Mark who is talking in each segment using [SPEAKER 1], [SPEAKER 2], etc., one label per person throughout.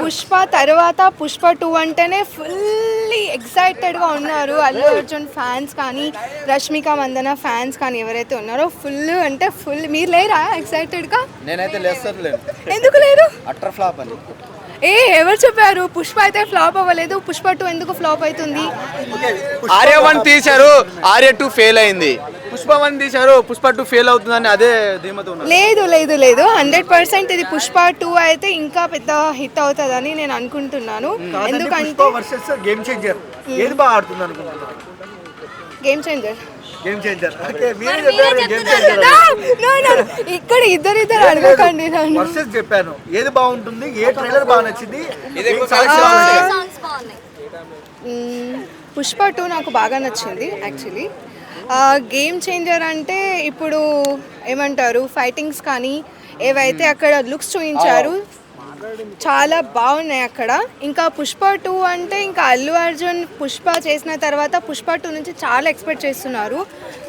[SPEAKER 1] పుష్ప తర్వాత పుష్ప 2 అంటేనే ఫుల్లీ ఎక్సైటెడ్గా ఉన్నారు అల్లు అర్జున్ ఫ్యాన్స్ కానీ రష్మిక మందన ఫ్యాన్స్ కానీ ఎవరైతే ఉన్నారో ఫుల్ అంటే ఫుల్. మీరు లేరా ఎక్సైటెడ్గా?
[SPEAKER 2] నేనైతే లేను.
[SPEAKER 1] ఎందుకు లేరు?
[SPEAKER 2] అట్టర్ ఫ్లాప్ అని.
[SPEAKER 1] ఎవరు చెప్పారు? పుష్ప అయితే ఫ్లాప్ అవ్వలేదు, పుష్ప 2 ఎందుకు ఫ్లాప్ అవుతుంది?
[SPEAKER 2] ఆర్య 1 తీశారు, ఆర్య 2 ఫెయిల్ అయింది. పుష్ప 1 తీశారు, పుష్ప 2 ఫెయిల్ అవుతుందని అదే ధీమతో ఉన్నారు.
[SPEAKER 1] లేదు 100% ఇది పుష్ప 2 అయితే ఇంకా పెద్ద హిట్ అవుతుందని నేను అనుకుంటున్నాను. ఎందుకంటే
[SPEAKER 3] గేమ్ చేంజర్ ఏది బాగా ఆడుతుంది అనుకుంటున్నారు?
[SPEAKER 1] గేమ్ చేంజర్ ఇక్కడ ఇద్దరు అడగకండి నన్ను.
[SPEAKER 3] వర్సెస్ చెప్పాను, ఏది బాగుంటుంది, ఏ ట్రైలర్ బాగా నచ్చింది?
[SPEAKER 1] పుష్ప 2 నాకు బాగా నచ్చింది యాక్చువల్లీ. గేమ్ చేంజర్ అంటే ఇప్పుడు ఏమంటారు, ఫైటింగ్స్ కానీ ఏవైతే అక్కడ లుక్స్ చూపించారు చాలా బాగున్నాయి అక్కడ. ఇంకా పుష్ప 2 అంటే ఇంకా అల్లు అర్జున్ పుష్ప చేసిన తర్వాత పుష్ప 2 నుంచి చాలా ఎక్స్పెక్ట్ చేస్తున్నారు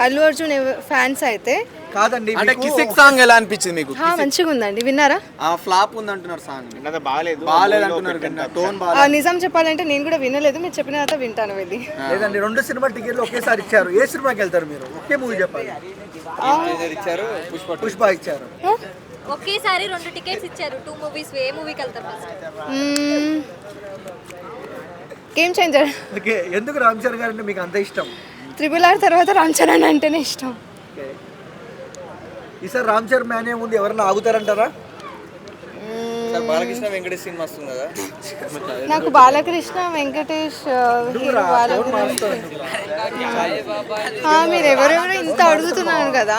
[SPEAKER 1] అల్లు అర్జున్ ఫ్యాన్స్ అయితే.
[SPEAKER 3] కాదండి,
[SPEAKER 2] అంటే కిసిక్ సాంగ్ ఎలా అనిపించింది మీకు?
[SPEAKER 1] మంచిగా ఉందండి. విన్నారా?
[SPEAKER 2] ఫ్లాప్ ఉంది అంటున్నారు సాంగ్. బాగాలేదు అంటున్నారు. టోన్
[SPEAKER 1] నిజం చెప్పాలంటే నేను కూడా వినలేదు, మీరు చెప్పిన తర్వాత వింటాను వెళ్ళి.
[SPEAKER 3] లేదండి, 2 సినిమా టికెట్లు ఒకేసారి ఇచ్చారు. ఏ సినిమాకి వెళ్తారు మీరు? ఒకే మూవీ చెప్పాలి.
[SPEAKER 2] ఇచ్చారు,
[SPEAKER 3] పుష్ప ఇచ్చారు.
[SPEAKER 4] ఒకేసారి 2 టికెట్స్ ఇచ్చారు, 2 మూవీస్. ఏ మూవీకి వెళ్తారు ఫస్ట్?
[SPEAKER 1] Game changer.
[SPEAKER 3] ఓకే, ఎందుకు రామ్ చరణ్ గారు అంటే మీకు అంత ఇష్టం?
[SPEAKER 1] RRR తర్వాత రామ్ చరణ్ అంటేనే ఇష్టం.
[SPEAKER 3] ఈసారి రామ్ చరణ్ మ్యానే ఉంది, ఎవరన్నా ఆగుతారంటారా?
[SPEAKER 2] బాలకృష్ణ వెంకటేష్ సినిమా వస్తుంది కదా,
[SPEAKER 1] నాకు బాలకృష్ణ వెంకటేష్ హీరో మీరు ఎవరెవరో ఇంత అడుగుతున్నారు కదా.